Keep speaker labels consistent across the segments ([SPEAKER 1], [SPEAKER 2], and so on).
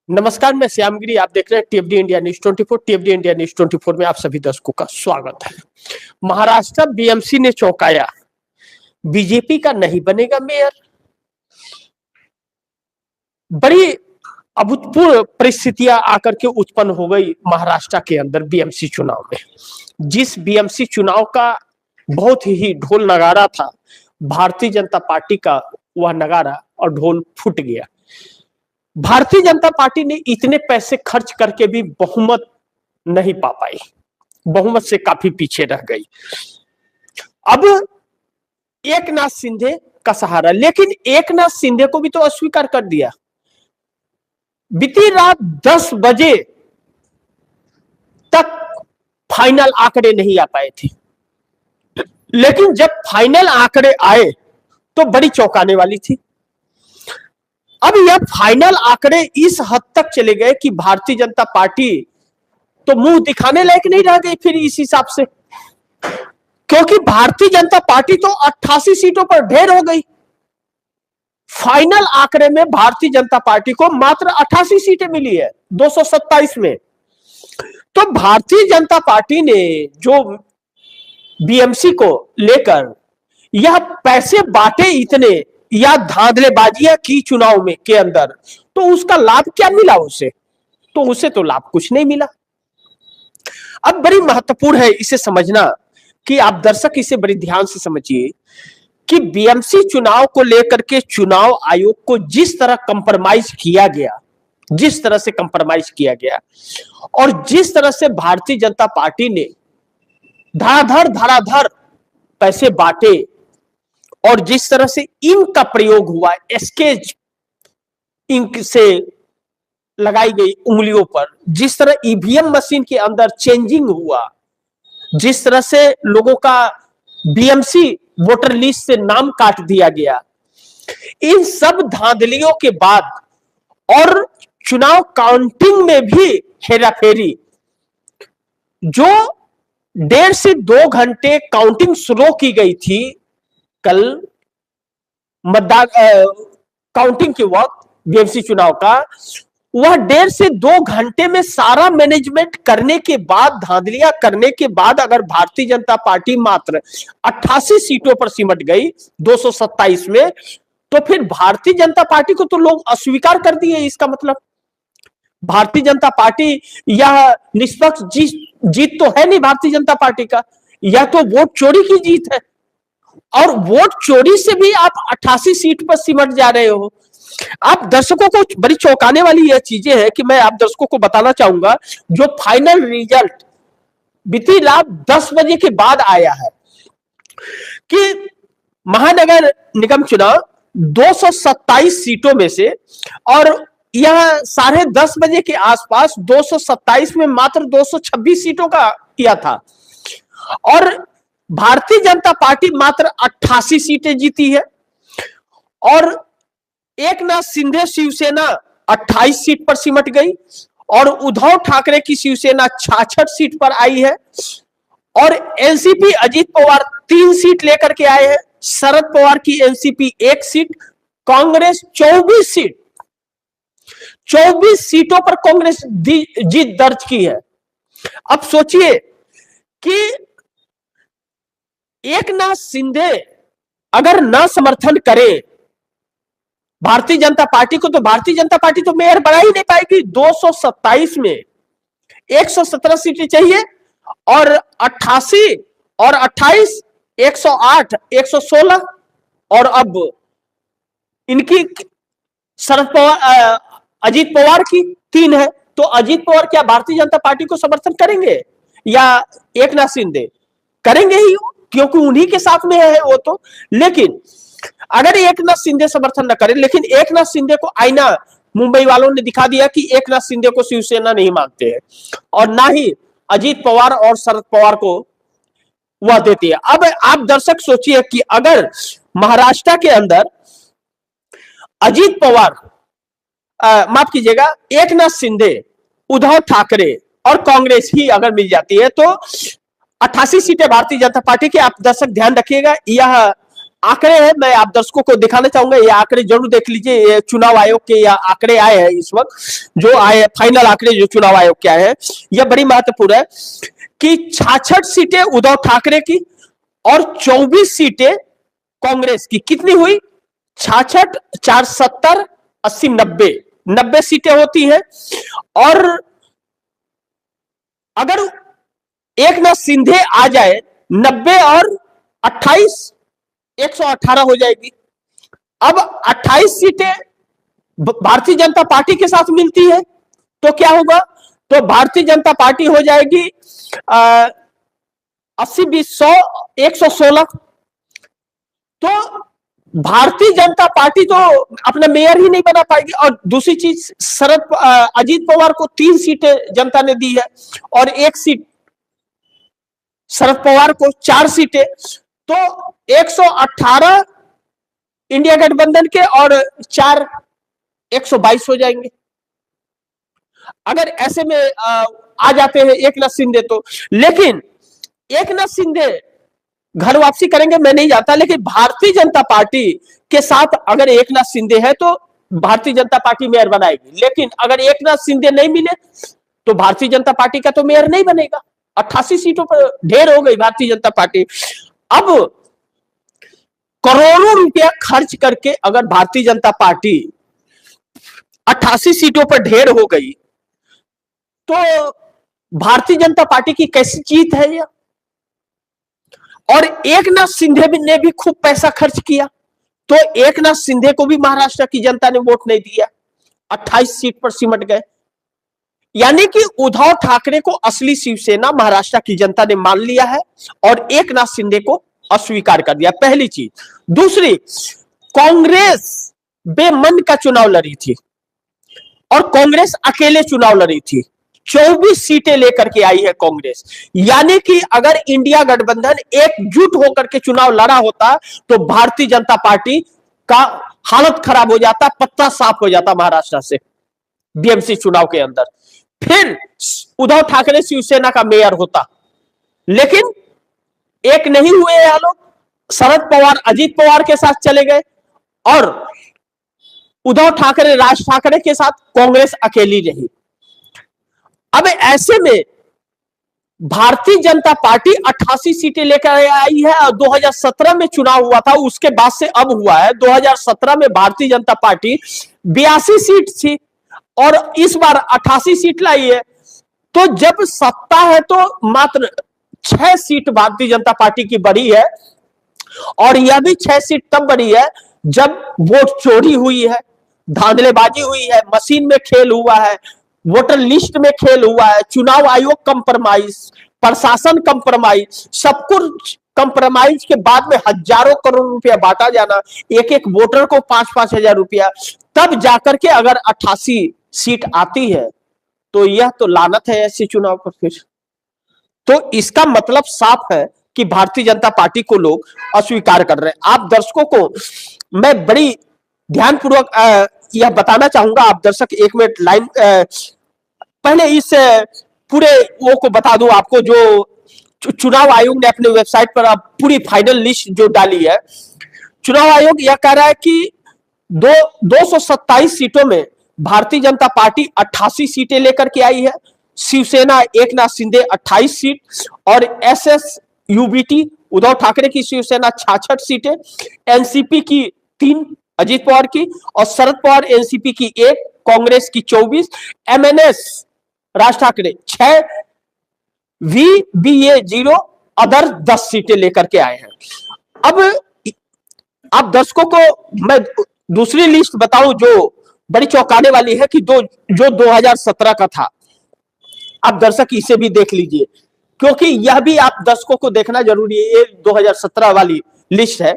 [SPEAKER 1] नमस्कार, मैं श्यामगिरी। आप देख रहे हैं टीएफडी इंडिया न्यूज 24। टीएफडी इंडिया न्यूज 24 में आप सभी दर्शकों का स्वागत है। महाराष्ट्र बीएमसी ने चौंकाया, बीजेपी का नहीं बनेगा मेयर। बड़ी अभूतपूर्व परिस्थितियां आकर के उत्पन्न हो गई महाराष्ट्र के अंदर बीएमसी चुनाव में। जिस बीएमसी चुनाव का बहुत ही ढोल नगारा था, भारतीय जनता पार्टी का वह नगारा और ढोल फूट गया। भारतीय जनता पार्टी ने इतने पैसे खर्च करके भी बहुमत नहीं पा पाई, बहुमत से काफी पीछे रह गई। अब एकनाथ शिंदे का सहारा, लेकिन एकनाथ शिंदे को भी तो अस्वीकार कर दिया। बीती रात 10 बजे तक फाइनल आंकड़े नहीं आ पाए थे, लेकिन जब फाइनल आंकड़े आए तो बड़ी चौंकाने वाली थी। अब यह फाइनल आंकड़े इस हद तक चले गए कि भारतीय जनता पार्टी तो मुंह दिखाने लायक नहीं रह गई फिर इस हिसाब से, क्योंकि भारतीय जनता पार्टी तो 88 सीटों पर ढेर हो गई। फाइनल आंकड़े में भारतीय जनता पार्टी को मात्र 88 सीटें मिली है 227 में। तो भारतीय जनता पार्टी ने जो बीएमसी को लेकर यह पैसे बांटे इतने या धांधलेबाजियां की चुनाव में के अंदर, तो उसका लाभ क्या मिला उसे? तो उसे तो लाभ कुछ नहीं मिला। अब बड़ी महत्वपूर्ण है इसे समझना कि आप दर्शक इसे बड़ी ध्यान से समझिए कि बीएमसी चुनाव को लेकर के चुनाव आयोग को जिस तरह कंप्रोमाइज किया गया, जिस तरह से कंप्रोमाइज किया गया और जिस तरह से भारतीय जनता पार्टी ने धड़ाधड़ पैसे बांटे और जिस तरह से इंक का प्रयोग हुआ, स्केच इंक से लगाई गई उंगलियों पर, जिस तरह ईवीएम मशीन के अंदर चेंजिंग हुआ, जिस तरह से लोगों का बीएमसी वोटर लिस्ट से नाम काट दिया गया, इन सब धांधलियों के बाद और चुनाव काउंटिंग में भी हेराफेरी, जो 1.5 से 2 घंटे काउंटिंग शुरू की गई थी कल मतदान काउंटिंग के वक्त बीएमसी चुनाव का, वह 1.5 से 2 घंटे में सारा मैनेजमेंट करने के बाद, धांधलियां करने के बाद अगर भारतीय जनता पार्टी मात्र 88 सीटों पर सिमट गई 227 में, तो फिर भारतीय जनता पार्टी को तो लोग अस्वीकार कर दिए। इसका मतलब भारतीय जनता पार्टी यह निष्पक्ष जीत तो है नहीं भारतीय जनता पार्टी का, यह तो वोट चोरी की जीत है। और वोट चोरी से भी आप 88 सीट पर सिमट जा रहे हो। आप दर्शकों को बड़ी चौंकाने वाली यह चीजें हैं कि मैं आप दर्शकों को बताना चाहूंगा, जो फाइनल रिजल्ट बीती रात 10 बजे के बाद आया है कि महानगर निगम चुनाव 227 सीटों में से, और यह 10:30 बजे के आसपास 227 में मात्र 226 सीटों का किया था और भारतीय जनता पार्टी मात्र 88 सीटें जीती है और एकनाथ शिंदे शिवसेना 28 सीट पर सिमट गई और उद्धव ठाकरे की शिवसेना 66 सीट पर आई है और एनसीपी अजीत पवार 3 सीट लेकर के आए हैं, शरद पवार की एनसीपी 1 सीट, कांग्रेस 24 सीट, 24 सीटों पर कांग्रेस जीत दर्ज की है। अब सोचिए कि एकनाथ शिंदे अगर न समर्थन करे भारतीय जनता पार्टी को, तो भारतीय जनता पार्टी तो मेयर बना ही नहीं पाएगी। 227 में 117 सीटें चाहिए और 88 और 28 108 116, और अब इनकी शरद पवार अजीत पवार की 3 है, तो अजीत पवार क्या भारतीय जनता पार्टी को समर्थन करेंगे या एकनाथ शिंदे? करेंगे ही, क्योंकि उन्हीं के साथ में है वो तो। लेकिन अगर एकनाथ शिंदे समर्थन न करे, लेकिन एकनाथ शिंदे को आईना मुंबई वालों ने दिखा दिया कि एकनाथ शिंदे को शिवसेना नहीं मानते हैं और ना ही अजीत पवार और शरद पवार को वह देती है। अब आप दर्शक सोचिए कि अगर महाराष्ट्र के अंदर अजीत पवार, माफ कीजिएगा, एकनाथ शिंदे, उद्धव ठाकरे और कांग्रेस ही अगर मिल जाती है तो 88 सीटें भारतीय जनता पार्टी की। आप दर्शक ध्यान रखिएगा, यह आंकड़े हैं, मैं आप दर्शकों को दिखाना चाहूंगा, ये आंकड़े जरूर देख लीजिए। ये चुनाव आयोग के ये आंकड़े आए हैं इस वक्त, जो आए फाइनल आंकड़े जो चुनाव आयोग के आए हैं, यह बड़ी महत्वपूर्ण है कि 66 सीटें उद्धव ठाकरे की और 24 सीटें कांग्रेस की। कितनी हुई? 66, 4, 70, 80, 90 सीटें होती हैं। और अगर एकनाथ शिंदे आ जाए 90 और 28, 118 हो जाएगी। अब 28 सीटें भारतीय जनता पार्टी के साथ मिलती है तो क्या होगा? तो भारतीय जनता पार्टी हो जाएगी 80, 20, 100, 116। तो भारतीय जनता पार्टी तो अपना मेयर ही नहीं बना पाएगी। और दूसरी चीज, अजीत पवार को 3 सीटें जनता ने दी है और 1 सीट शरद पवार को, 4 सीटें, तो 118 इंडिया गठबंधन के और 4, 122 हो जाएंगे। अगर ऐसे में आ जाते हैं एकनाथ शिंदे तो। लेकिन एकनाथ शिंदे घर वापसी करेंगे मैं नहीं जानता, लेकिन भारतीय जनता पार्टी के साथ अगर एकनाथ शिंदे है तो भारतीय जनता पार्टी मेयर बनाएगी। लेकिन अगर एकनाथ शिंदे नहीं मिले तो भारतीय जनता पार्टी का तो मेयर नहीं बनेगा। 88 सीटों पर ढेर हो गई भारतीय जनता पार्टी। अब करोड़ों रुपया खर्च करके अगर भारतीय जनता पार्टी 88 सीटों पर ढेर हो गई तो भारतीय जनता पार्टी की कैसी जीत है यह? और एकनाथ शिंदे ने भी खूब पैसा खर्च किया, तो एकनाथ शिंदे को भी महाराष्ट्र की जनता ने वोट नहीं दिया, 28 सीट पर सिमट गए। यानी कि उद्धव ठाकरे को असली शिवसेना महाराष्ट्र की जनता ने मान लिया है और एकनाथ शिंदे को अस्वीकार कर दिया, पहली चीज। दूसरी, कांग्रेस बेमन का चुनाव लड़ी थी और कांग्रेस अकेले चुनाव लड़ी थी। 24 सीटें लेकर के आई है कांग्रेस। यानी कि अगर इंडिया गठबंधन एकजुट होकर के चुनाव लड़ा होता तो भारतीय जनता पार्टी का हालत खराब हो जाता, पत्ता साफ हो जाता महाराष्ट्र से बीएमसी चुनाव के अंदर। फिर उद्धव ठाकरे शिवसेना का मेयर होता। लेकिन एक नहीं हुए यह लोग, शरद पवार अजीत पवार के साथ चले गए और उद्धव ठाकरे राज ठाकरे के साथ कांग्रेस अकेली रही। अब ऐसे में भारतीय जनता पार्टी 88 सीटें लेकर आई है और 2017 में चुनाव हुआ था, उसके बाद से अब हुआ है। 2017 में भारतीय जनता पार्टी 82 सीट थी और इस बार 88 सीट लाई है। तो जब सत्ता है तो मात्र 6 सीट भारतीय जनता पार्टी की बढ़ी है और यह भी 6 सीट तब बढ़ी है जब वोट चोरी हुई है, धांधलेबाजी हुई है, मशीन में खेल हुआ है, वोटर लिस्ट में खेल हुआ है, चुनाव आयोग कंप्रोमाइज, प्रशासन कंप्रोमाइज, सब कुछ कंप्रोमाइज के बाद में हजारों करोड़ रुपया बांटा जाना, एक एक वोटर को 5-5 हजार रुपया, तब जाकर के अगर 88 सीट आती है तो यह तो लानत है ऐसे चुनाव पर। फिर तो इसका मतलब साफ है कि भारतीय जनता पार्टी को लोग अस्वीकार कर रहे हैं। आप दर्शकों को मैं बड़ी ध्यानपूर्वक यह बताना चाहूंगा, आप दर्शक 1 मिनट लाइन पहले इस पूरे वो को बता दूं आपको, जो चुनाव आयोग ने अपने वेबसाइट पर अब पूरी फाइनल लिस्ट जो डाली है। चुनाव आयोग यह कह रहा है कि 227 सीटों में भारतीय जनता पार्टी 88 सीटें लेकर के आई है, शिवसेना एकनाथ शिंदे 28 सीट और एसएसयूबीटी उद्धव ठाकरे की शिवसेना 66 सीटें, एनसीपी की 3 अजीत पवार की और शरद पवार एनसीपी की 1, कांग्रेस की 24, MNS Raj Thackeray 6, VBA 0, other 10 सीटें लेकर के आए हैं। अब आप दर्शकों को मैं दूसरी लिस्ट बताऊं जो बड़ी चौंकाने वाली है कि जो 2017 का था। आप दर्शक इसे भी देख लीजिए क्योंकि यह भी आप दर्शकों को देखना जरूरी है। ये 2017 वाली लिस्ट है।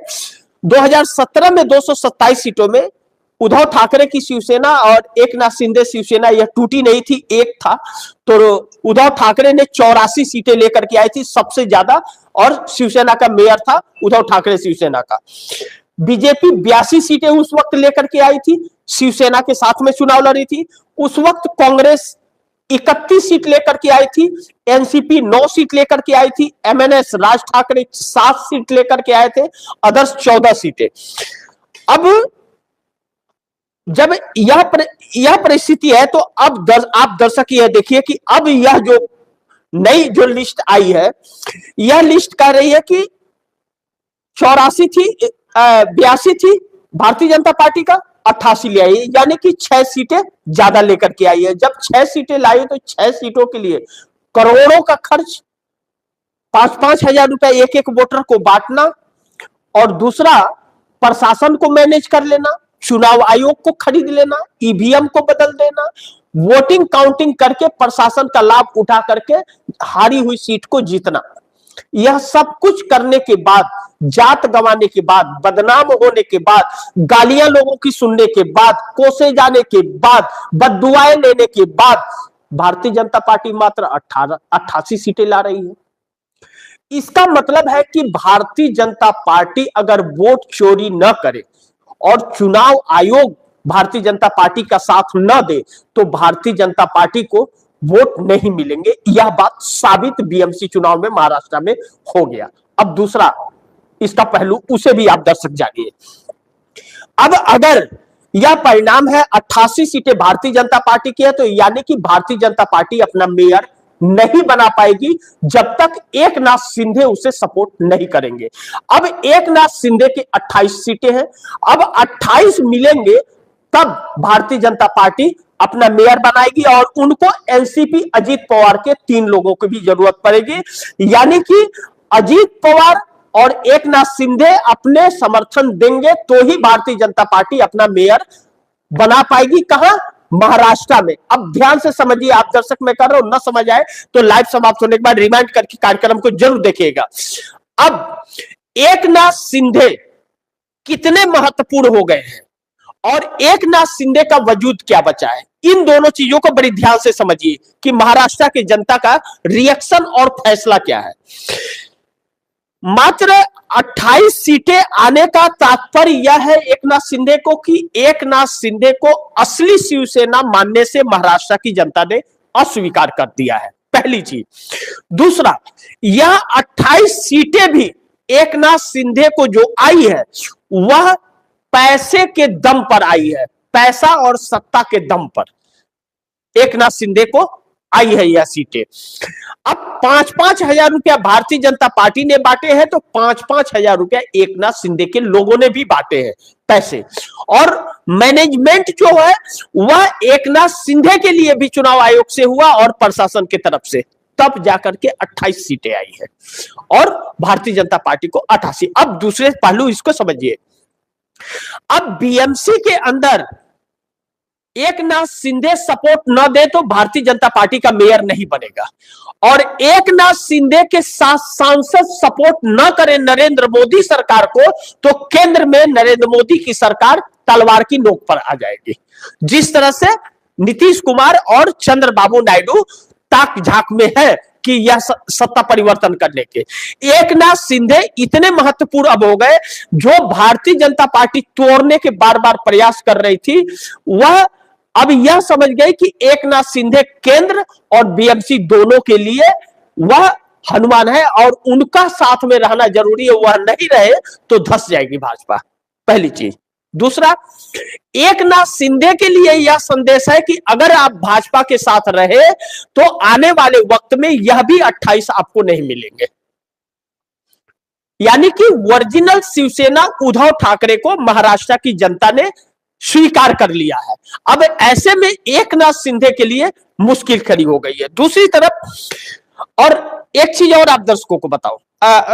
[SPEAKER 1] 2017 में 227 सीटों में उद्धव ठाकरे की शिवसेना और एकनाथ शिंदे शिवसेना यह टूटी नहीं थी, एक था। तो उद्धव ठाकरे ने 84 सीटें लेकर के आई थी, सबसे ज्यादा, और शिवसेना का मेयर था उद्धव ठाकरे शिवसेना का। बीजेपी 82 सीटें उस वक्त लेकर के आई थी, शिवसेना के साथ में चुनाव लड़ी थी। उस वक्त कांग्रेस 31 सीट लेकर के आई थी, एनसीपी 9 सीट लेकर के आई थी, एमएनएस राज ठाकरे 7 सीट लेकर के आए थे, अदर्स 14 सीटें। अब जब यह परिस्थिति है तो अब आप दर्शक यह देखिए कि अब यह जो नई जो लिस्ट आई है, यह लिस्ट कह रही है कि 84 थी, 82 थी भारतीय जनता पार्टी का, 88 ले आई, यानी कि 6 सीटें ज्यादा लेकर के आई है। जब 6 सीटें लाई तो 6 सीटों के लिए करोड़ों का खर्च, 5-5 हजार रुपए एक एक वोटर को बांटना, और दूसरा प्रशासन को मैनेज कर लेना, चुनाव आयोग को खरीद लेना, ईवीएम को बदल देना, वोटिंग काउंटिंग करके प्रशासन का लाभ उठा करके हारी हुई सीट को जीतना। यह सब कुछ करने के बाद, जात गंवाने के बाद, बदनाम होने के बाद, गालियां लोगों की सुनने के बाद, कोसे जाने के बाद, बददुआएं लेने के बाद भारतीय जनता पार्टी मात्र 88 सीटें ला रही है। इसका मतलब है कि भारतीय जनता पार्टी अगर वोट चोरी न करे और चुनाव आयोग भारतीय जनता पार्टी का साथ न दे तो भारतीय जनता पार्टी को वोट नहीं मिलेंगे। यह बात साबित बीएमसी चुनाव में महाराष्ट्र में हो गया। अब दूसरा इसका पहलू, उसे भी आप दर्शक जानिए। अब अगर यह परिणाम है 88 सीटें भारतीय जनता पार्टी की है, तो यानी कि भारतीय जनता पार्टी अपना मेयर नहीं बना पाएगी जब तक एकनाथ शिंदे उसे सपोर्ट नहीं करेंगे। अब एकनाथ शिंदे की 28 सीटें हैं, अब 28 मिलेंगे तब भारतीय जनता पार्टी अपना मेयर बनाएगी, और उनको एनसीपी अजीत पवार के 3 लोगों की भी जरूरत पड़ेगी। यानी कि अजीत पवार और एकनाथ शिंदे अपने समर्थन देंगे तो ही भारतीय जनता पार्टी अपना मेयर बना पाएगी। कहां? महाराष्ट्र में। अब ध्यान से समझिए आप दर्शक, मैं कर रहा हूं, ना समझ आए तो लाइव समाप्त होने के बाद रिमाइंड करके कार्यक्रम को जरूर देखिएगा। अब एकनाथ शिंदे कितने महत्वपूर्ण हो गए हैं और एकनाथ शिंदे का वजूद क्या बचा है, इन दोनों चीजों को बड़ी ध्यान से समझिए कि महाराष्ट्र की जनता का रिएक्शन और फैसला क्या है। मात्र 28 सीटें आने का तात्पर्य यह है एकनाथ शिंदे को कि एकनाथ शिंदे को असली शिवसेना मानने से महाराष्ट्र की जनता ने अस्वीकार कर दिया है, पहली चीज। दूसरा, यह 28 सीटें भी एकनाथ शिंदे को जो आई है वह पैसे के दम पर आई है, पैसा और सत्ता के दम पर एकनाथ शिंदे को आई है यह सीटें। अब 5-5 हजार रुपया भारतीय जनता पार्टी ने बांटे हैं, तो 5-5 हजार रुपया एकनाथ शिंदे के लोगों ने भी बांटे हैं पैसे, और मैनेजमेंट जो है वह एकनाथ शिंदे के लिए भी चुनाव आयोग से हुआ और प्रशासन की तरफ से, तब जाकर के 28 सीटें आई है और भारतीय जनता पार्टी को 88। अब दूसरे पहलू इसको समझिए। अब बीएमसी के अंदर एकनाथ शिंदे सपोर्ट न दे तो भारतीय जनता पार्टी का मेयर नहीं बनेगा, और एकनाथ शिंदे के साथ सांसद सपोर्ट न करें नरेंद्र मोदी सरकार को तो केंद्र में नरेंद्र मोदी की सरकार तलवार की नोक पर आ जाएगी। जिस तरह से नीतीश कुमार और चंद्रबाबू नायडू ताक झाक में है कि यह सत्ता परिवर्तन करने के, एकनाथ शिंदे इतने महत्वपूर्ण अब हो गए, जो भारतीय जनता पार्टी तोड़ने के बार बार प्रयास कर रही थी, वह अब यह समझ गए कि एकनाथ शिंदे केंद्र और बीएमसी दोनों के लिए वह हनुमान है और उनका साथ में रहना जरूरी है। वह नहीं रहे तो धस जाएगी भाजपा, पहली चीज। दूसरा, एकनाथ शिंदे के लिए यह संदेश है कि अगर आप भाजपा के साथ रहे तो आने वाले वक्त में यह भी 28 आपको नहीं मिलेंगे। यानी कि ओरिजिनल शिवसेना उद्धव ठाकरे को महाराष्ट्र की जनता ने स्वीकार कर लिया है। अब ऐसे में एकनाथ शिंदे के लिए मुश्किल खड़ी हो गई है। दूसरी तरफ, और एक चीज और आप दर्शकों को बताओ,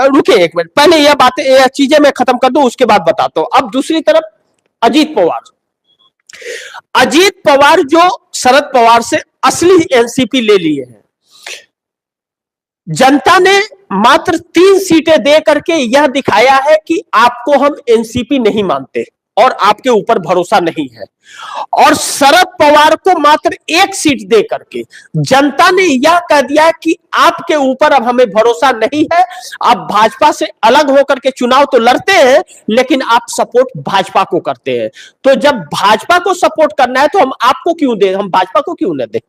[SPEAKER 1] रुके एक मिनट, पहले यह बातें, यह चीजें मैं खत्म कर दूं, उसके बाद बताता हूं। अब दूसरी तरफ अजीत पवार जो शरद पवार से असली एनसीपी ले लिए हैं, जनता ने मात्र 3 सीटें दे करके यह दिखाया है कि आपको हम एनसीपी नहीं मानते और आपके ऊपर भरोसा नहीं है, और शरद पवार को मात्र 1 सीट दे करके जनता ने यह कह दिया कि आपके ऊपर अब हमें भरोसा नहीं है, आप भाजपा से अलग होकर के चुनाव तो लड़ते हैं लेकिन आप सपोर्ट भाजपा को करते हैं। तो जब भाजपा को सपोर्ट करना है तो हम आपको क्यों दें, हम भाजपा को क्यों न दें?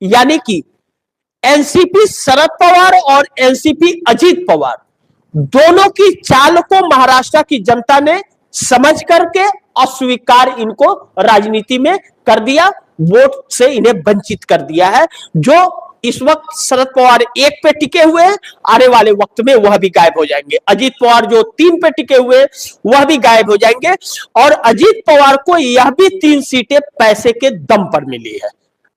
[SPEAKER 1] यानी कि एनसीपी शरद पवार और एनसीपी अजीत पवार दोनों की चाल को महाराष्ट्र की जनता ने समझ करके अस्वीकार इनको राजनीति में कर दिया, वोट से इन्हें वंचित कर दिया है। जो इस वक्त शरद पवार 1 पे टिके हुए हैं, आने वाले वक्त में वह भी गायब हो जाएंगे। अजीत पवार जो 3 पे टिके हुए हैं, वह भी गायब हो जाएंगे। और अजीत पवार को यह भी 3 सीटें पैसे के दम पर मिली है,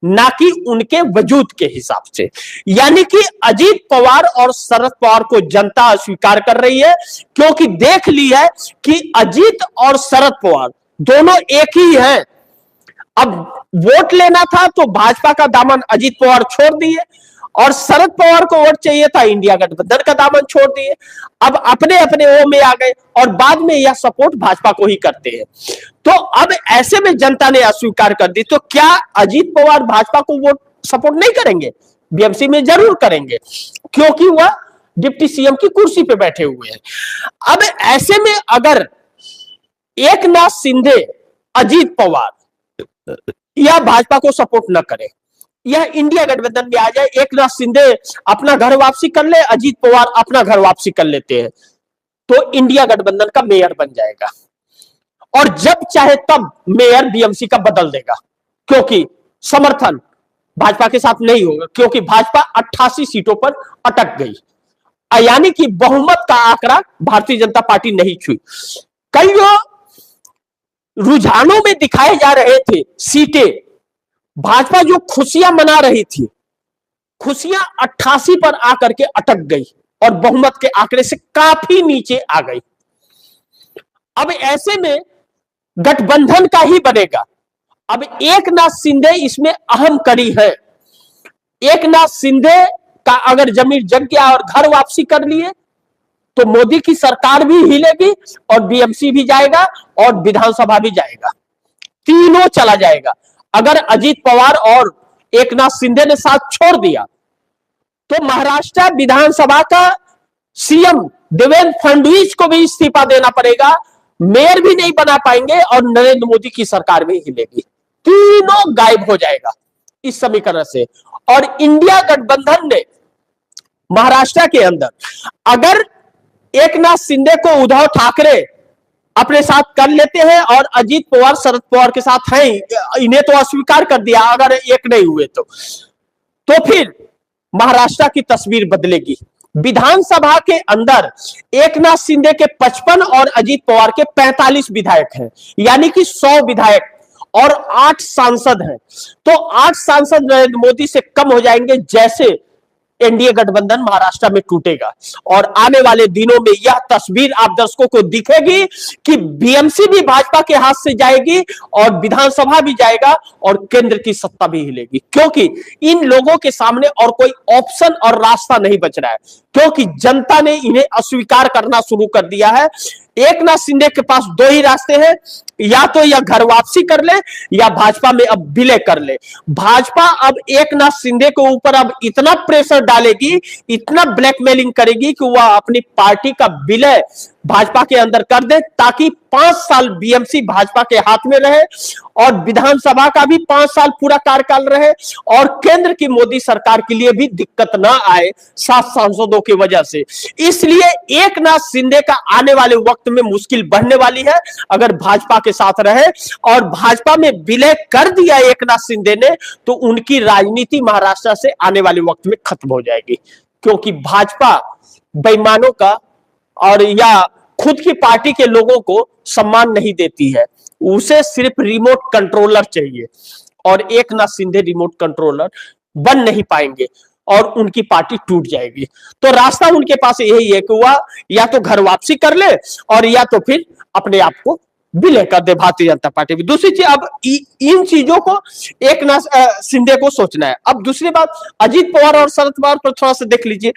[SPEAKER 1] ना कि उनके वजूद के हिसाब से। यानी कि अजीत पवार और शरद पवार को जनता अस्वीकार कर रही है, क्योंकि देख ली है कि अजीत और शरद पवार दोनों एक ही हैं। अब वोट लेना था तो भाजपा का दामन अजीत पवार छोड़ दिए, और शरद पवार को वोट चाहिए था, इंडिया गठबंधन का दामन छोड़ दिए। अब अपने अपने वो में आ गए और बाद में यह सपोर्ट भाजपा को ही करते हैं। तो अब ऐसे में जनता ने अस्वीकार कर दी, तो क्या अजीत पवार भाजपा को वोट सपोर्ट नहीं करेंगे? बीएमसी में जरूर करेंगे, क्योंकि वह डिप्टी सीएम की कुर्सी पे बैठे हुए हैं। अब ऐसे में अगर एकनाथ शिंदे, अजीत पवार यह भाजपा को सपोर्ट न करे, यह इंडिया गठबंधन में आ जाए, एकनाथ शिंदे अपना घर वापसी कर ले, अजीत पवार अपना घर वापसी कर लेते हैं, तो इंडिया गठबंधन का मेयर बन जाएगा। और जब चाहे तब मेयर बीएमसी का बदल देगा, क्योंकि समर्थन भाजपा के साथ नहीं होगा, क्योंकि भाजपा 88 सीटों पर अटक गई। यानी कि बहुमत का आंकड़ा भारतीय जनता पार्टी नहीं छुई। कई रुझानों में दिखाए जा रहे थे सीटें, भाजपा जो खुशियां मना रही थी, खुशियां 88 पर आकर के अटक गई और बहुमत के आंकड़े से काफी नीचे आ गई। अब ऐसे में गठबंधन का ही बनेगा। अब एकनाथ शिंदे इसमें अहम कड़ी है। एकनाथ शिंदे का अगर जमीर जग गया और घर वापसी कर लिए, तो मोदी की सरकार भी हिलेगी और बीएमसी भी जाएगा और विधानसभा भी जाएगा, तीनों चला जाएगा। अगर अजीत पवार और एकनाथ शिंदे ने साथ छोड़ दिया, तो महाराष्ट्र विधानसभा का सीएम देवेंद्र फडणवीस को भी इस्तीफा देना पड़ेगा, मेयर भी नहीं बना पाएंगे और नरेंद्र मोदी की सरकार भी हिलेगी, तीनों गायब हो जाएगा इस समीकरण से। और इंडिया गठबंधन ने महाराष्ट्र के अंदर अगर एकनाथ शिंदे को उद्धव ठाकरे अपने साथ कर लेते हैं और अजीत पवार शरद पवार के साथ हैं, इन्हें तो अस्वीकार कर दिया, अगर एक नहीं हुए तो फिर महाराष्ट्र की तस्वीर बदलेगी। विधानसभा के अंदर एकनाथ शिंदे के 55 और अजीत पवार के 45 विधायक हैं, यानी कि 100 विधायक और 8 सांसद हैं। तो 8 सांसद नरेंद्र मोदी से कम हो जाएंगे जैसे एनडीए गठबंधन महाराष्ट्र में टूटेगा। और आने वाले दिनों में यह तस्वीर आप दर्शकों को दिखेगी कि बीएमसी भी भाजपा के हाथ से जाएगी और विधानसभा भी जाएगा और केंद्र की सत्ता भी हिलेगी, क्योंकि इन लोगों के सामने और कोई ऑप्शन और रास्ता नहीं बच रहा है, क्योंकि जनता ने इन्हें अस्वीकार करना शुरू कर दिया है। एकनाथ शिंदे के पास 2 ही रास्ते हैं, या तो यह घर वापसी कर ले या भाजपा में अब विलय कर ले। भाजपा अब एकनाथ शिंदे के ऊपर अब इतना प्रेशर डालेगी, इतना ब्लैकमेलिंग करेगी कि वह अपनी पार्टी का विलय भाजपा के अंदर कर दे, ताकि 5 साल बीएमसी भाजपा के हाथ में रहे और विधानसभा का भी 5 साल पूरा कार्यकाल रहे और केंद्र की मोदी सरकार के लिए भी दिक्कत ना आए 7 सांसदों की वजह से। इसलिए एकनाथ शिंदे का आने वाले वक्त में मुश्किल बढ़ने वाली है अगर भाजपा के साथ रहे। और भाजपा में विलय कर दिया एकनाथ शिंदे ने, तो उनकी राजनीति महाराष्ट्र से आने वाले वक्त में खत्म हो जाएगी, क्योंकि भाजपा बेईमानों का और या खुद की पार्टी के लोगों को सम्मान नहीं देती है, उसे सिर्फ रिमोट कंट्रोलर चाहिए, और एकनाथ शिंदे रिमोट कंट्रोलर बन नहीं पाएंगे और उनकी पार्टी टूट जाएगी। तो रास्ता उनके पास यही है कि वह या तो घर वापसी कर ले और या तो फिर अपने आप को विलय कर दे भारतीय जनता पार्टी भी। दूसरी चीज, अब इन चीजों को एकनाथ शिंदे को सोचना है। अब दूसरी बात, अजीत पवार और शरद पवार पर थोड़ा सा देख लीजिए।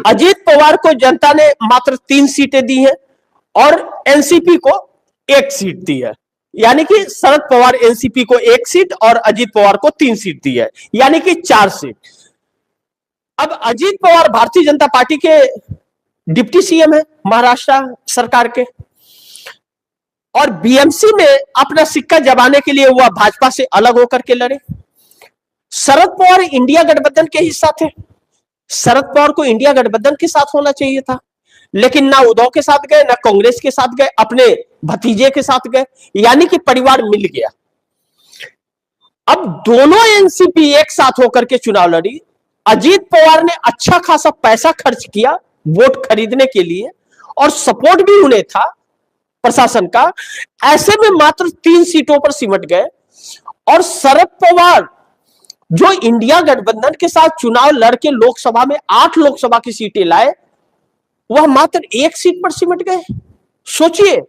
[SPEAKER 1] अजीत पवार को जनता ने मात्र 3 सीटें दी हैं और एनसीपी को 1 सीट दी है, यानी कि शरद पवार एनसीपी को 1 सीट और अजीत पवार को 3 सीट दी है, यानी कि 4 सीट। अब अजीत पवार भारतीय जनता पार्टी के डिप्टी सीएम है महाराष्ट्र सरकार के, और बीएमसी में अपना सिक्का जमाने के लिए वह भाजपा से अलग होकर के लड़े। शरद पवार इंडिया गठबंधन के हिस्सा थे, शरद पवार को इंडिया गठबंधन के साथ होना चाहिए था, लेकिन ना उद्धव के साथ गए, ना कांग्रेस के साथ गए, अपने भतीजे के साथ गए, यानी कि परिवार मिल गया। अब दोनों एनसीपी एक साथ होकर के चुनाव लड़ी। अजीत पवार ने अच्छा खासा पैसा खर्च किया वोट खरीदने के लिए और सपोर्ट भी उन्हें था प्रशासन का। ऐसे में मात्र 3 सीटों पर सिमट गए और शरद पवार जो इंडिया गठबंधन के साथ चुनाव लड़के लोकसभा में 8 लोकसभा की सीटें लाए, वह मात्र 1 सीट पर सिमट गए। सोचिए,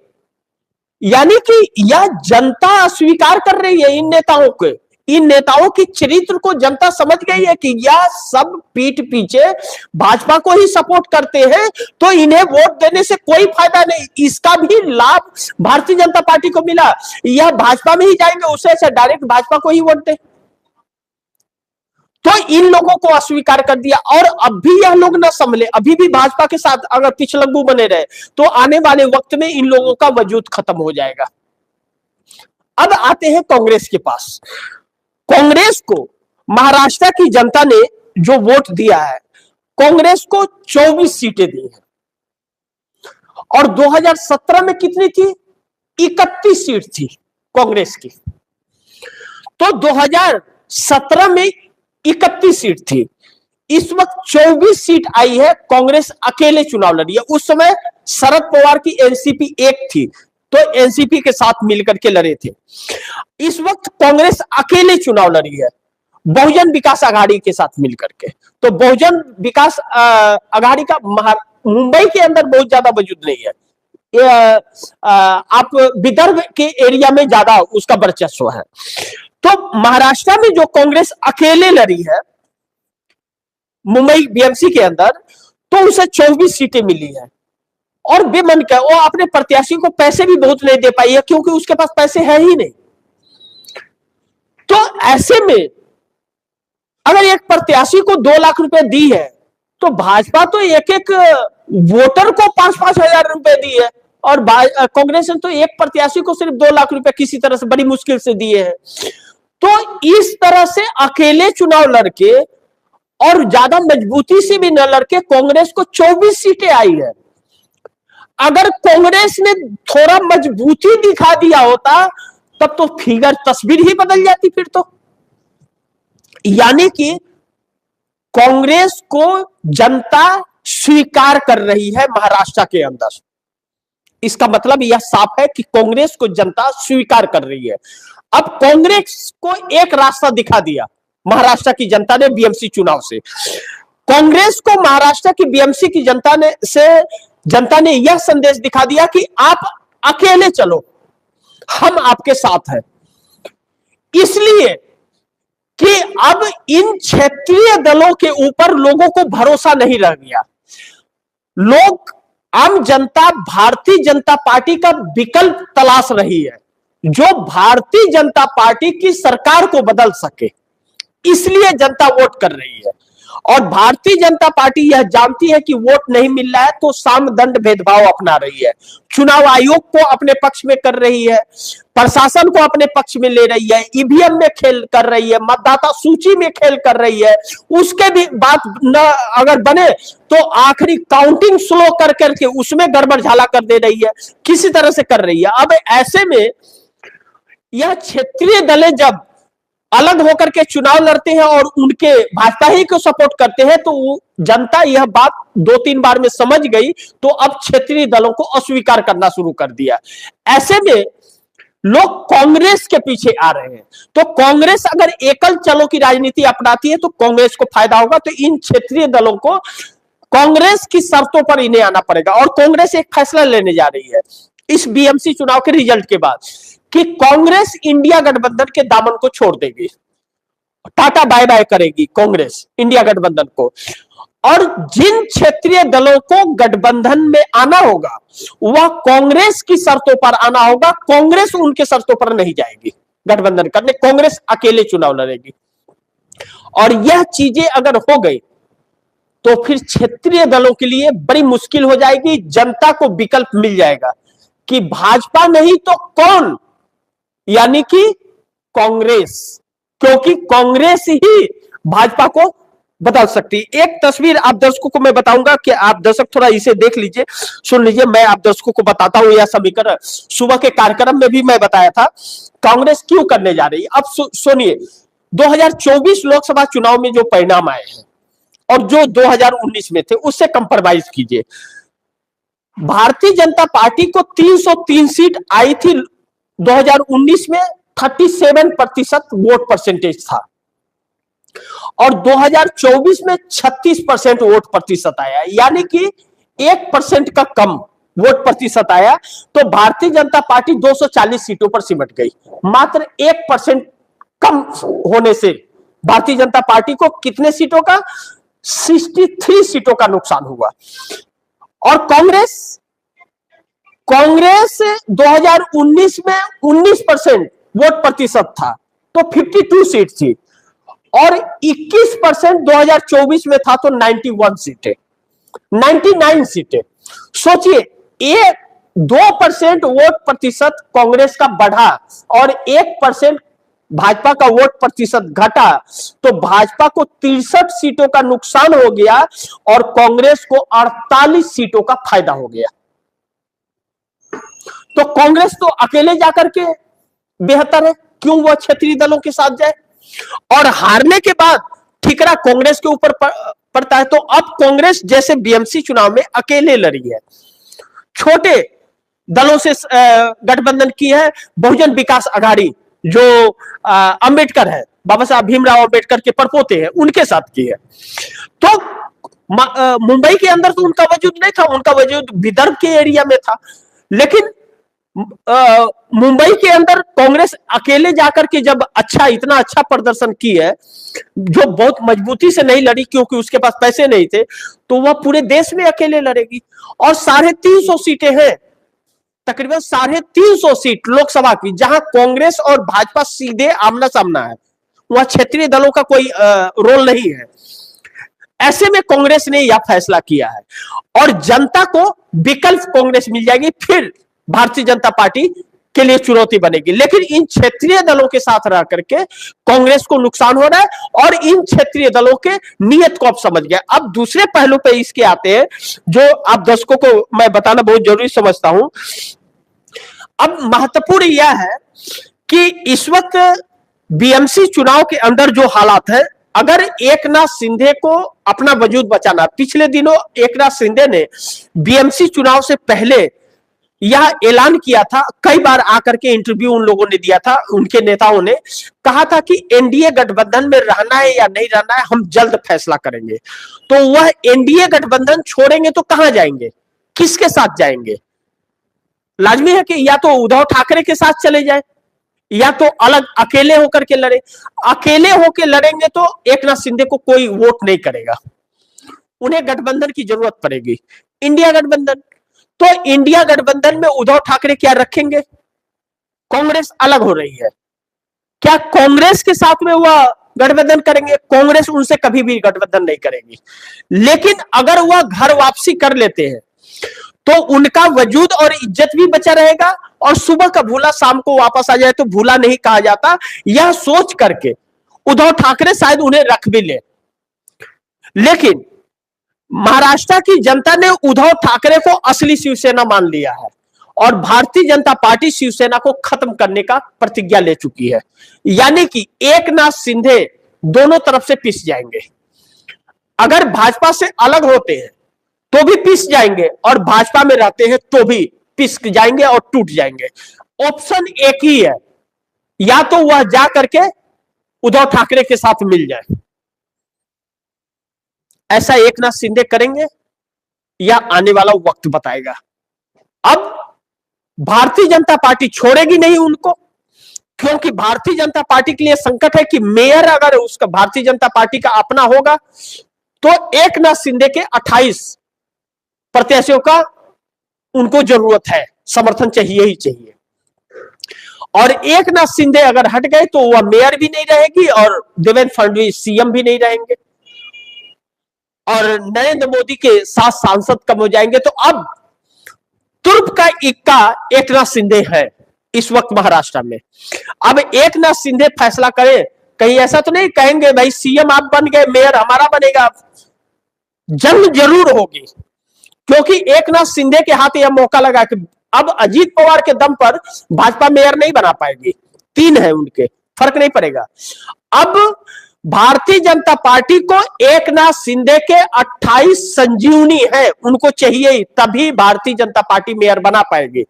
[SPEAKER 1] यानी कि यह जनता अस्वीकार कर रही है इन नेताओं के, इन नेताओं की चरित्र को जनता समझ गई है कि यह सब पीठ पीछे भाजपा को ही सपोर्ट करते हैं, तो इन्हें वोट देने से कोई फायदा नहीं। इसका भी लाभ भारतीय जनता पार्टी को मिला, यह भाजपा में ही जाएंगे, उससे अच्छा डायरेक्ट भाजपा को ही वोट दे। तो इन लोगों को अस्वीकार कर दिया और अब भी यह लोग न संभले, अभी भी भाजपा के साथ अगर पिछलग्गू बने रहे तो आने वाले वक्त में इन लोगों का वजूद खत्म हो जाएगा। अब आते हैं कांग्रेस के पास। कांग्रेस को महाराष्ट्र की जनता ने जो वोट दिया है, कांग्रेस को 24 सीटें दी हैं और 2017 में कितनी थी? 31 सीट थी कांग्रेस की। तो 2017 में 31 सीट थी, इस वक्त 24 सीट आई है। कांग्रेस अकेले चुनाव लड़ी है। उस समय शरद पवार की एनसीपी एक थी, तो एनसीपी के साथ मिलकर के लड़े थे। इस वक्त कांग्रेस अकेले चुनाव लड़ी है बहुजन विकास आघाड़ी के साथ मिलकर के। तो बहुजन विकास आघाड़ी का मुंबई के अंदर बहुत ज्यादा वजूद नहीं है, आप विदर्भ के एरिया में ज्यादा उसका वर्चस्व है। तो महाराष्ट्र में जो कांग्रेस अकेले लड़ी है मुंबई बीएमसी के अंदर, तो उसे 24 सीटें मिली है और बेमन का वो अपने प्रत्याशी को पैसे भी बहुत नहीं दे पाई है, क्योंकि उसके पास पैसे है ही नहीं। तो ऐसे में अगर एक प्रत्याशी को 2 लाख रुपए दी है, तो भाजपा तो एक एक वोटर को 5-5 हजार रुपए दी है और कांग्रेस ने तो एक प्रत्याशी को सिर्फ 2 लाख रुपए किसी तरह से बड़ी मुश्किल से दिए हैं। तो इस तरह से अकेले चुनाव लड़के और ज्यादा मजबूती से भी न लड़के कांग्रेस को 24 सीटें आई है। अगर कांग्रेस ने थोड़ा मजबूती दिखा दिया होता तब तो फिगर तस्वीर ही बदल जाती फिर तो। यानी कि कांग्रेस को जनता स्वीकार कर रही है महाराष्ट्र के अंदर। इसका मतलब यह साफ है कि कांग्रेस को जनता स्वीकार कर रही है। अब कांग्रेस को एक रास्ता दिखा दिया महाराष्ट्र की जनता ने बीएमसी चुनाव से। कांग्रेस को महाराष्ट्र की बीएमसी की जनता ने यह संदेश दिखा दिया कि आप अकेले चलो, हम आपके साथ हैं। इसलिए कि अब इन क्षेत्रीय दलों के ऊपर लोगों को भरोसा नहीं रह गया। लोग, आम जनता भारतीय जनता पार्टी का विकल्प तलाश रही है जो भारतीय जनता पार्टी की सरकार को बदल सके, इसलिए जनता वोट कर रही है। और भारतीय जनता पार्टी यह जानती है कि वोट नहीं मिल रहा है तो साम दंड भेदभाव अपना रही है। चुनाव आयोग को अपने पक्ष में कर रही है, प्रशासन को अपने पक्ष में ले रही है, ईवीएम में खेल कर रही है, मतदाता सूची में खेल कर रही है। उसके भी बात न अगर बने तो आखिरी काउंटिंग स्लो कर करके उसमें गड़बड़ झाला कर दे रही है, किसी तरह से कर रही है। अब ऐसे में यह क्षेत्रीय दलें जब अलग होकर के चुनाव लड़ते हैं और उनके भाजपा ही को सपोर्ट करते हैं, तो जनता यह बात 2-3 बार में समझ गई, तो अब क्षेत्रीय दलों को अस्वीकार करना शुरू कर दिया। ऐसे में लोग कांग्रेस के पीछे आ रहे हैं। तो कांग्रेस अगर एकल चलो की राजनीति अपनाती है तो कांग्रेस को फायदा होगा। तो इन क्षेत्रीय दलों को कांग्रेस की शर्तों पर इन्हें आना पड़ेगा और कांग्रेस एक फैसला लेने जा रही है इस बीएमसी चुनाव के रिजल्ट के बाद कि कांग्रेस इंडिया गठबंधन के दामन को छोड़ देगी, टाटा बाय बाय करेगी कांग्रेस इंडिया गठबंधन को। और जिन क्षेत्रीय दलों को गठबंधन में आना होगा वह कांग्रेस की शर्तों पर आना होगा, कांग्रेस उनके शर्तों पर नहीं जाएगी गठबंधन करने, कांग्रेस अकेले चुनाव लड़ेगी। और यह चीजें अगर हो गई तो फिर क्षेत्रीय दलों के लिए बड़ी मुश्किल हो जाएगी। जनता को विकल्प मिल जाएगा कि भाजपा नहीं तो कौन, यानी कि कांग्रेस क्योंकि कांग्रेस ही भाजपा को बदल सकती है। एक तस्वीर आप दर्शकों को मैं बताऊंगा कि आप दर्शक थोड़ा इसे देख लीजिए, सुन लीजिए, मैं आप दर्शकों को बताता हूं। यह समीकरण सुबह के कार्यक्रम में भी मैं बताया था कांग्रेस क्यों करने जा रही है। अब सुनिए, 2024 लोकसभा चुनाव में जो परिणाम आए हैं और जो 2019 में थे उससे कंप्रोमाइज कीजिए। भारतीय जनता पार्टी को 303 सीट आई थी 2019 में, 37% वोट परसेंटेज था, और 2024 में 36% वोट प्रतिशत आया, यानी कि 1% का कम वोट प्रतिशत आया। तो भारतीय जनता पार्टी 240 सीटों पर सिमट गई। मात्र 1% कम होने से भारतीय जनता पार्टी को कितने सीटों का, 63 सीटों का नुकसान हुआ। और कांग्रेस 2019 में 19% वोट प्रतिशत था, तो 52 सीट थी, और 21% 2024 में था, तो 91 सीटें, 99 सीटें। सोचिए, ये 2% वोट प्रतिशत कांग्रेस का बढ़ा और 1% भाजपा का वोट प्रतिशत घटा, तो भाजपा को 63 सीटों का नुकसान हो गया और कांग्रेस को 48 सीटों का फायदा हो गया। तो कांग्रेस तो अकेले जाकर के बेहतर है, क्यों वह क्षेत्रीय दलों के साथ जाए। और हारने के बाद ठिकरा कांग्रेस के ऊपर पड़ता है। तो अब कांग्रेस जैसे बीएमसी चुनाव में अकेले लड़ी है, छोटे दलों से गठबंधन की है, बहुजन विकास आघाड़ी जो अंबेडकर है, बाबा साहब भीमराव अंबेडकर के परपोते हैं, उनके साथ की है। तो मुंबई के अंदर तो उनका वजूद नहीं था, उनका वजूद विदर्भ के एरिया में था। लेकिन मुंबई के अंदर कांग्रेस अकेले जाकर के जब इतना अच्छा प्रदर्शन की है, जो बहुत मजबूती से नहीं लड़ी क्योंकि उसके पास पैसे नहीं थे, तो वह पूरे देश में अकेले लड़ेगी। और 350 सीटें हैं, तकरीबन 350 सीट लोकसभा की, जहां कांग्रेस और भाजपा सीधे आमना सामना है, वह क्षेत्रीय दलों का कोई रोल नहीं है। ऐसे में कांग्रेस ने यह फैसला किया है और जनता को विकल्प कांग्रेस मिल जाएगी, फिर भारतीय जनता पार्टी के लिए चुनौती बनेगी। लेकिन इन क्षेत्रीय दलों के साथ रह करके कांग्रेस को नुकसान हो रहा है और इन क्षेत्रीय दलों के नियत को आप समझ गए। अब दूसरे पहलू पे इसके आते हैं, जो आप दर्शकों को मैं बताना बहुत जरूरी समझता हूं। अब महत्वपूर्ण यह है कि इस वक्त बीएमसी चुनाव के अंदर जो हालात है, अगर एकनाथ शिंदे को अपना वजूद बचाना, पिछले दिनों एकनाथ शिंदे ने बीएमसी चुनाव से पहले यह ऐलान किया था, कई बार आकर के इंटरव्यू उन लोगों ने दिया था, उनके नेताओं ने कहा था कि एनडीए गठबंधन में रहना है या नहीं रहना है, हम जल्द फैसला करेंगे। तो वह एनडीए गठबंधन छोड़ेंगे तो कहां जाएंगे, किसके साथ जाएंगे? लाजमी है कि या तो उद्धव ठाकरे के साथ चले जाए या तो अलग अकेले होकर के लड़े। अकेले होकर लड़ेंगे तो एकनाथ शिंदे को कोई वोट नहीं करेगा, उन्हें गठबंधन की जरूरत पड़ेगी, इंडिया गठबंधन। तो इंडिया गठबंधन में उद्धव ठाकरे क्या रखेंगे? कांग्रेस अलग हो रही है, क्या कांग्रेस के साथ में वह गठबंधन करेंगे? कांग्रेस उनसे कभी भी गठबंधन नहीं करेगी। लेकिन अगर वह घर वापसी कर लेते हैं तो उनका वजूद और इज्जत भी बचा रहेगा, और सुबह का भूला शाम को वापस आ जाए तो भूला नहीं कहा जाता, यह सोच करके उद्धव ठाकरे शायद उन्हें रख भी ले। लेकिन महाराष्ट्र की जनता ने उद्धव ठाकरे को असली शिवसेना मान लिया है और भारतीय जनता पार्टी शिवसेना को खत्म करने का प्रतिज्ञा ले चुकी है। यानी कि एकनाथ शिंदे दोनों तरफ से पिस जाएंगे। अगर भाजपा से अलग होते हैं तो भी पिस जाएंगे और भाजपा में रहते हैं तो भी पिस जाएंगे और टूट जाएंगे। ऑप्शन एक ही है, या तो वह जा करके उद्धव ठाकरे के साथ मिल जाए, ऐसा एकनाथ शिंदे करेंगे या आने वाला वक्त बताएगा। अब भारतीय जनता पार्टी छोड़ेगी नहीं उनको, क्योंकि भारतीय जनता पार्टी के लिए संकट है कि मेयर अगर उसका भारतीय जनता पार्टी का अपना होगा तो एकनाथ शिंदे के 28 प्रत्याशियों का उनको जरूरत है, समर्थन चाहिए ही चाहिए। और एकनाथ शिंदे अगर हट गए तो वह मेयर भी नहीं रहेगी और देवेंद्र फडणवीस सीएम भी नहीं रहेंगे और नरेंद्र मोदी के 7 सांसद कम हो जाएंगे। तो अब तुर्प का इक्का एकनाथ शिंदे है इस वक्त महाराष्ट्र में। अब एकनाथ शिंदे फैसला करे कहीं ऐसा तो नहीं कहेंगे भाई सीएम आप बन गए, मेयर हमारा बनेगा। जंग जरूर होगी, क्योंकि एकनाथ शिंदे के हाथ यह मौका लगा कि अब अजीत पवार के दम पर भाजपा मेयर नहीं बना पाएगी, 3 है उनके, फर्क नहीं पड़ेगा। अब भारतीय जनता पार्टी को एकनाथ शिंदे के 28 संजीवनी है, उनको चाहिए, तभी भारतीय जनता पार्टी मेयर बना पाएगी।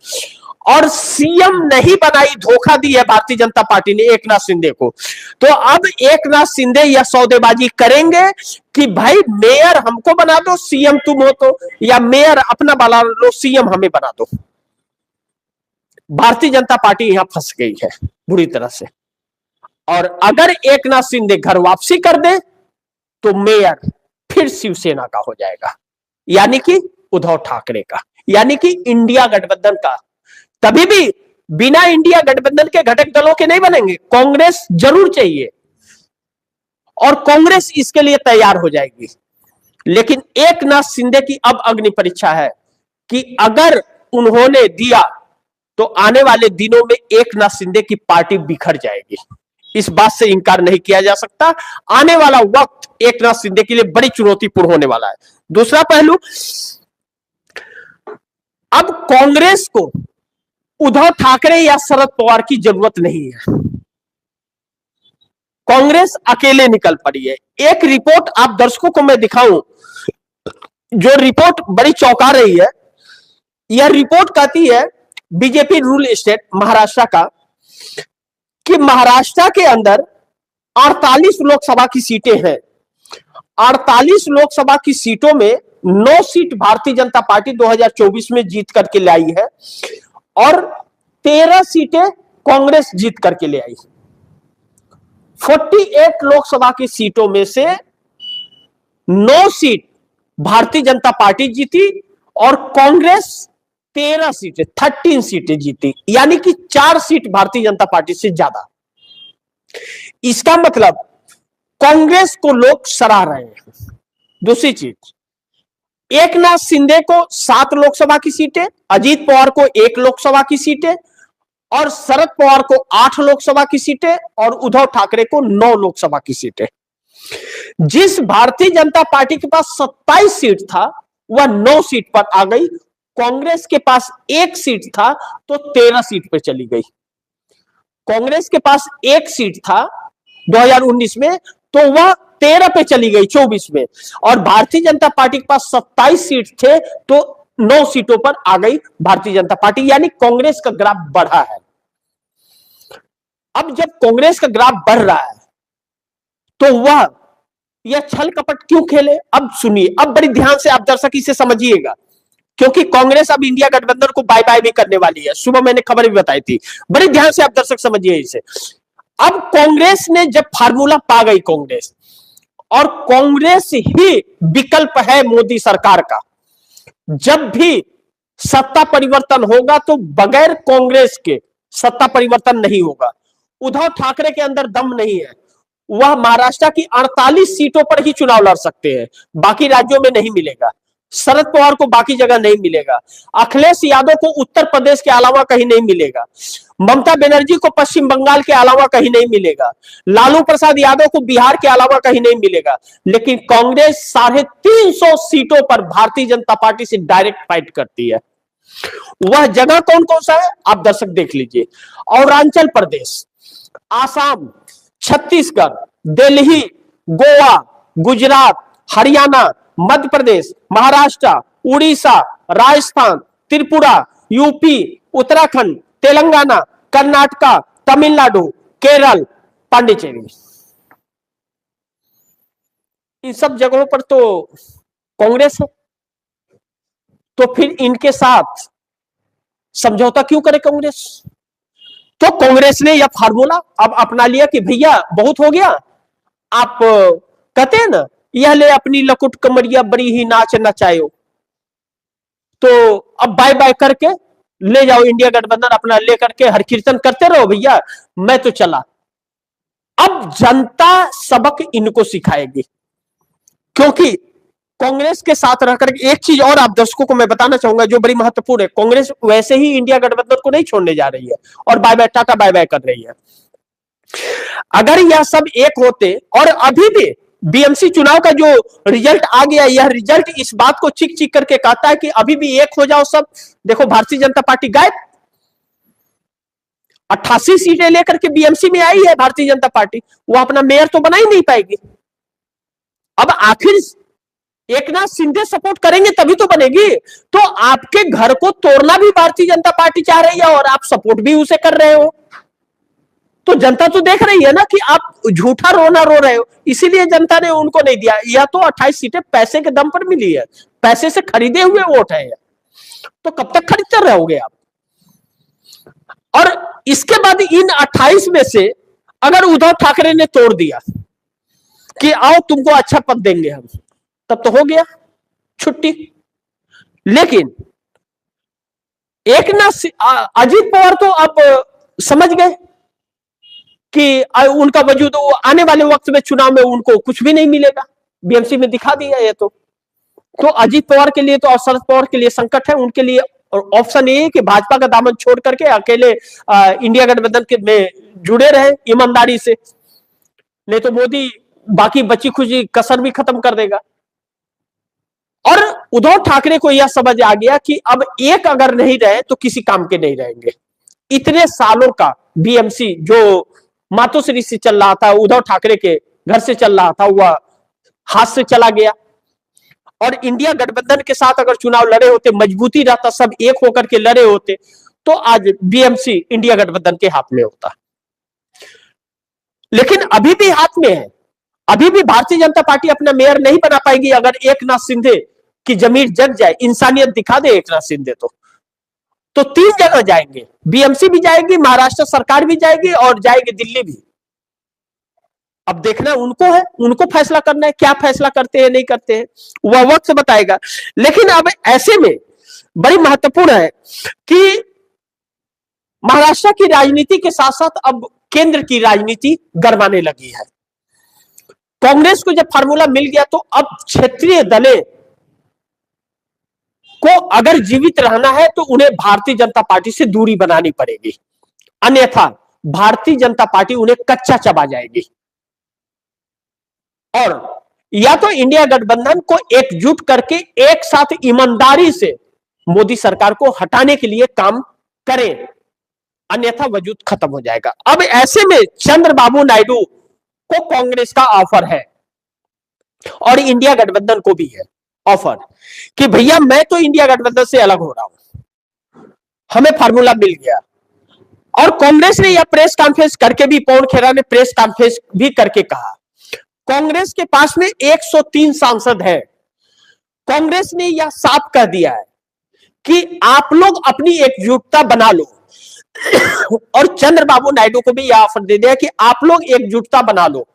[SPEAKER 1] और सीएम नहीं बनाई, धोखा दी है भारतीय जनता पार्टी ने एकनाथ शिंदे को। तो अब एकनाथ शिंदे यह सौदेबाजी करेंगे कि भाई मेयर हमको बना दो, सीएम तुम हो तो, या मेयर अपना बना लो, सीएम हमें बना दो। भारतीय जनता पार्टी यहां फंस गई है बुरी तरह से। और अगर एकनाथ शिंदे घर वापसी कर दे तो मेयर फिर शिवसेना का हो जाएगा, यानी कि उद्धव ठाकरे का, यानी कि इंडिया गठबंधन का। तभी भी बिना इंडिया गठबंधन के घटक दलों के नहीं बनेंगे, कांग्रेस जरूर चाहिए और कांग्रेस इसके लिए तैयार हो जाएगी। लेकिन एकनाथ शिंदे की अब अग्नि परीक्षा है कि अगर उन्होंने दिया तो आने वाले दिनों में एकनाथ शिंदे की पार्टी बिखर जाएगी, इस बात से इंकार नहीं किया जा सकता। आने वाला वक्त एकनाथ शिंदे के लिए बड़ी चुनौतीपूर्ण होने वाला है। दूसरा पहलू, अब कांग्रेस को उद्धव ठाकरे या शरद पवार की जरूरत नहीं है, कांग्रेस अकेले निकल पड़ी है। एक रिपोर्ट आप दर्शकों को मैं दिखाऊं, जो रिपोर्ट बड़ी चौंका रही है। यह रिपोर्ट कहती है बीजेपी रूल स्टेट महाराष्ट्र का, कि महाराष्ट्र के अंदर 48 लोकसभा की सीटें हैं। 48 लोकसभा की सीटों में 9 सीट भारतीय जनता पार्टी 2024 में जीत करके लाई है और 13 सीटें कांग्रेस जीत करके ले आई। 48 लोकसभा की सीटों में से 9 सीट भारतीय जनता पार्टी जीती और कांग्रेस 13 सीटें, 13 सीटें जीती, यानी कि 4 सीट भारतीय जनता पार्टी से ज्यादा। इसका मतलब कांग्रेस को लोग सराह रहे हैं। दूसरी चीज, एकनाथ शिंदे को 7 लोकसभा की सीटें, अजीत पवार को 1 लोकसभा की सीटें और शरद पवार को 8 लोकसभा की सीटें और उद्धव ठाकरे को 9 लोकसभा की सीटें। जिस भारतीय जनता पार्टी के पास 27 सीट था वह 9 सीट पर आ गई, कांग्रेस के पास 1 सीट था तो 13 सीट पर चली गई। कांग्रेस के पास 1 सीट था 2019 में तो वह 13 पे चली गई 24 में, और भारतीय जनता पार्टी के पास 27 सीट थे तो 9 सीटों पर आ गई भारतीय जनता पार्टी, यानी कांग्रेस का ग्राफ बढ़ा है। अब जब कांग्रेस का ग्राफ बढ़ रहा है तो वह यह छल कपट क्यों खेले? अब सुनिए, अब बड़ी ध्यान से आप दर्शक इसे समझिएगा, क्योंकि कांग्रेस अब इंडिया गठबंधन को बाय बाय भी करने वाली है। सुबह मैंने खबर भी बताई थी, बड़ी ध्यान से आप दर्शक समझिए इसे। अब कांग्रेस ने जब फार्मूला पा गई कांग्रेस, और कांग्रेस ही विकल्प है मोदी सरकार का। जब भी सत्ता परिवर्तन होगा तो बगैर कांग्रेस के सत्ता परिवर्तन नहीं होगा। उद्धव ठाकरे के अंदर दम नहीं है, वह महाराष्ट्र की 48 सीटों पर ही चुनाव लड़ सकते हैं, बाकी राज्यों में नहीं मिलेगा। शरद पवार को बाकी जगह नहीं मिलेगा, अखिलेश यादव को उत्तर प्रदेश के अलावा कहीं नहीं मिलेगा, ममता बनर्जी को पश्चिम बंगाल के अलावा कहीं नहीं मिलेगा, लालू प्रसाद यादव को बिहार के अलावा कहीं नहीं मिलेगा। लेकिन कांग्रेस 350 सीटों पर भारतीय जनता पार्टी से डायरेक्ट फाइट करती है। वह जगह कौन कौन सा है आप दर्शक देख लीजिए। अरुणाचल प्रदेश, आसाम, छत्तीसगढ़, दिल्ली, गोवा, गुजरात, हरियाणा, मध्य प्रदेश, महाराष्ट्र, उड़ीसा, राजस्थान, त्रिपुरा, यूपी, उत्तराखंड, तेलंगाना, कर्नाटका, तमिलनाडु, केरल, पांडिचेरी, इन सब जगहों पर तो कांग्रेस है। तो फिर इनके साथ समझौता क्यों करे कांग्रेस? तो कांग्रेस ने यह फार्मूला अब अपना लिया कि भैया बहुत हो गया, आप कहते हैं ना, यह ले अपनी लकुट कमरिया बड़ी ही नाच नचायो, तो अब बाय बाय करके ले जाओ इंडिया गठबंधन अपना लेकर के हर कीर्तन करते रहो भैया, मैं तो चला। अब जनता सबक इनको सिखाएगी, क्योंकि कांग्रेस के साथ रहकर एक चीज और आप दर्शकों को मैं बताना चाहूंगा जो बड़ी महत्वपूर्ण है, कांग्रेस वैसे ही इंडिया गठबंधन को नहीं छोड़ने जा रही है और bye bye tata bye bye कर रही है। अगर यह सब एक होते, और अभी भी बीएमसी चुनाव का जो रिजल्ट आ गया, यह रिजल्ट इस बात को चिक चिक करके कहता है कि अभी भी एक हो जाओ सब। देखो भारतीय जनता पार्टी गायब, 88 सीटें लेकर के बीएमसी में आई है भारतीय जनता पार्टी, वो अपना मेयर तो बना ही नहीं पाएगी। अब आखिर एकनाथ शिंदे सपोर्ट करेंगे तभी तो बनेगी। तो आपके घर को तोड़ना भी भारतीय जनता पार्टी चाह रही है और आप सपोर्ट भी उसे कर रहे हो। तो जनता तो देख रही है ना कि आप झूठा रोना रो रहे हो, इसीलिए जनता ने उनको नहीं दिया। यह तो 28 सीटें पैसे के दम पर मिली है, पैसे से खरीदे हुए वोट है। तो कब तक खरीदते रहोगे आप? और इसके बाद इन 28 में से अगर उद्धव ठाकरे ने तोड़ दिया कि आओ तुमको अच्छा पद देंगे हम, तब तो हो गया छुट्टी। लेकिन एक ना अजीत पवार तो अब समझ गए कि उनका वजूद आने वाले वक्त में चुनाव में उनको कुछ भी नहीं मिलेगा, बीएमसी में दिखा दिया ये। तो अजीत पवार के लिए तो और शरद पवार के लिए संकट है। उनके लिए ऑप्शन ये है कि भाजपा का दामन छोड़ करके अकेले इंडिया गठबंधन के में जुड़े रहे ईमानदारी से, नहीं तो मोदी बाकी बची खुची कसर भी खत्म कर देगा। और उद्धव ठाकरे को यह समझ आ गया कि अब एक अगर नहीं रहे तो किसी काम के नहीं रहेंगे। इतने सालों का बीएमसी जो मातोश्री से चल रहा था, उद्धव ठाकरे के घर से चल रहा था, वह हाथ से चला गया। और इंडिया गठबंधन के साथ अगर चुनाव लड़े होते, मजबूती रहता, सब एक होकर के लड़े होते, तो आज बीएमसी इंडिया गठबंधन के हाथ में होता। लेकिन अभी भी हाथ में है। अभी भी भारतीय जनता पार्टी अपना मेयर नहीं बना पाएगी अगर एकनाथ शिंदे की जमीर जग जाए, इंसानियत दिखा दे एकनाथ शिंदे। तो 3 जगह जाएंगे, बीएमसी भी जाएगी, महाराष्ट्र सरकार भी जाएगी और जाएगी दिल्ली भी। अब देखना उनको है, उनको फैसला करना है, क्या फैसला करते हैं नहीं करते हैं वह वक्त बताएगा। लेकिन अब ऐसे में बड़ी महत्वपूर्ण है कि महाराष्ट्र की राजनीति के साथ साथ अब केंद्र की राजनीति गरमाने लगी है। कांग्रेस को जब फार्मूला मिल गया तो अब क्षेत्रीय दलें को अगर जीवित रहना है तो उन्हें भारतीय जनता पार्टी से दूरी बनानी पड़ेगी, अन्यथा भारतीय जनता पार्टी उन्हें कच्चा चबा जाएगी। और या तो इंडिया गठबंधन को एकजुट करके एक साथ ईमानदारी से मोदी सरकार को हटाने के लिए काम करें, अन्यथा वजूद खत्म हो जाएगा। अब ऐसे में चंद्रबाबू नायडू को कांग्रेस का ऑफर है और इंडिया गठबंधन को भी है ऑफर कि भैया मैं तो इंडिया गठबंधन से अलग हो रहा हूं, हमें फार्मूला मिल गया। और कांग्रेस ने यह प्रेस कॉन्फ्रेंस करके भी, पवन खेरा ने प्रेस कॉन्फ्रेंस भी करके कहा, कांग्रेस के पास में 103 सांसद हैं। कांग्रेस ने यह साफ कर दिया है कि आप लोग अपनी एकजुटता बना लो। और चंद्रबाबू नायडू को भी यह ऑफर दे दिया कि आप लोग एकजुटता बना लो,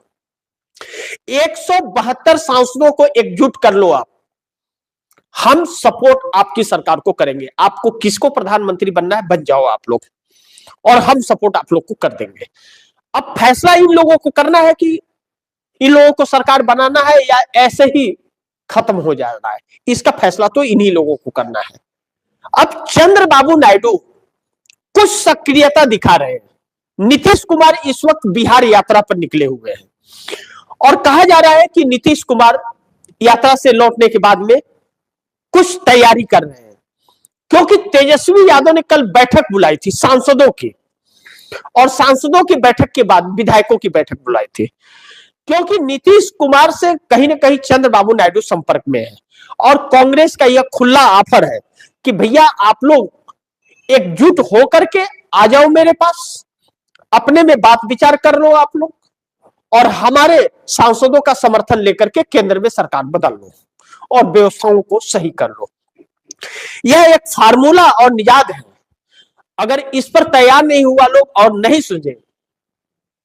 [SPEAKER 1] 172 सांसदों को एकजुट कर लो आप, हम सपोर्ट आपकी सरकार को करेंगे। आपको किसको प्रधानमंत्री बनना है बन जाओ आप लोग, और हम सपोर्ट आप लोग को कर देंगे। अब फैसला इन लोगों को करना है कि इन लोगों को सरकार बनाना है या ऐसे ही खत्म हो जाना है, इसका फैसला तो इन्हीं लोगों को करना है। अब चंद्रबाबू नायडू कुछ सक्रियता दिखा रहे हैं। नीतीश कुमार इस वक्त बिहार यात्रा पर निकले हुए हैं और कहा जा रहा है कि नीतीश कुमार यात्रा से लौटने के बाद में कुछ तैयारी कर रहे हैं, क्योंकि तेजस्वी यादव ने कल बैठक बुलाई थी सांसदों की, और सांसदों की बैठक के बाद विधायकों की बैठक बुलाई थी, क्योंकि नीतीश कुमार से कहीं ना कहीं चंद्रबाबू नायडू संपर्क में है। और कांग्रेस का यह खुला ऑफर है कि भैया आप लोग एकजुट होकर के आ जाओ मेरे पास, अपने में बात विचार कर लो आप लोग, और हमारे सांसदों का समर्थन लेकर के केंद्र में सरकार बदल लो और व्यवस्थाओं को सही कर लो। यह एक फार्मूला और निजाद है। अगर इस पर तैयार नहीं हुआ लोग और नहीं सुझे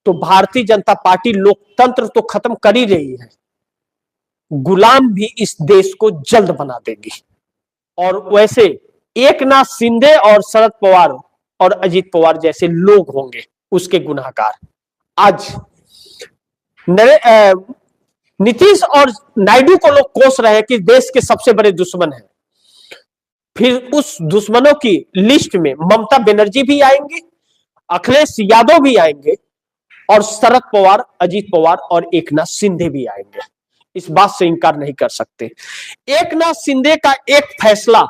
[SPEAKER 1] तो भारतीय जनता पार्टी लोकतंत्र तो खत्म कर ही रही है, गुलाम भी इस देश को जल्द बना देगी। और वैसे एकनाथ शिंदे और शरद पवार और अजीत पवार जैसे लोग होंगे उसके गुनाहगार। आज नीतीश और नायडू को लोग कोस रहे हैं कि देश के सबसे बड़े दुश्मन हैं, फिर उस दुश्मनों की लिस्ट में ममता बनर्जी भी आएंगे, अखिलेश यादव भी आएंगे, और शरद पवार, अजीत पवार और एकनाथ शिंदे भी आएंगे, इस बात से इनकार नहीं कर सकते। एकनाथ शिंदे का एक फैसला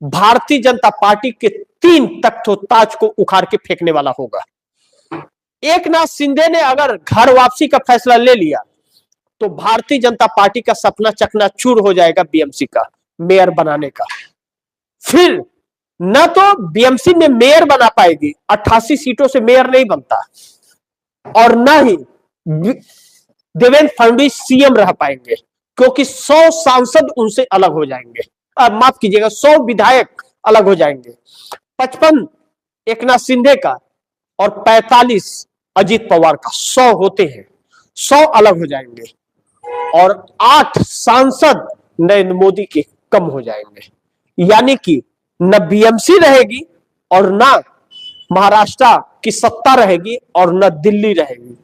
[SPEAKER 1] भारतीय जनता पार्टी के 3 तख्तों ताज को उखाड़ के फेंकने वाला होगा। एकनाथ शिंदे ने अगर घर वापसी का फैसला ले लिया तो भारतीय जनता पार्टी का सपना चकनाचूर हो जाएगा बीएमसी का मेयर बनाने का। फिर न तो बीएमसी में मेयर बना पाएगी, 88 सीटों से मेयर नहीं बनता, और न ही देवेंद्र फडणवीस सीएम रह पाएंगे, क्योंकि 100 सांसद उनसे अलग हो जाएंगे, माफ कीजिएगा 100 विधायक अलग हो जाएंगे। 55 एकनाथ शिंदे का और 45 अजीत पवार का, 100 होते हैं, 100 अलग हो जाएंगे और 8 सांसद नरेंद्र मोदी के कम हो जाएंगे। यानी कि न बीएमसी रहेगी और न महाराष्ट्र की सत्ता रहेगी और न दिल्ली रहेगी,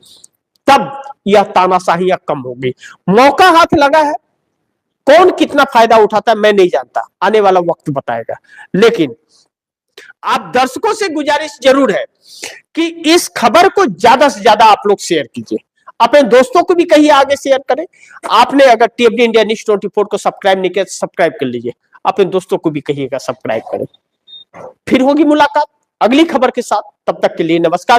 [SPEAKER 1] तब यह तानाशाहियां कम होगी। मौका हाथ लगा है, कौन कितना फायदा उठाता है मैं नहीं जानता, आने वाला वक्त बताएगा। लेकिन आप दर्शकों से गुजारिश जरूर है कि इस खबर को ज्यादा से ज्यादा आप लोग शेयर कीजिए, अपने दोस्तों को भी कहिए आगे शेयर करें। आपने अगर टीएफडी इंडिया न्यूज़ 24 को सब्सक्राइब नहीं किया तो सब्सक्राइब कर लीजिए, अपने दोस्तों को भी कहिएगा सब्सक्राइब करें। फिर होगी मुलाकात अगली खबर के साथ, तब तक के लिए नमस्कार।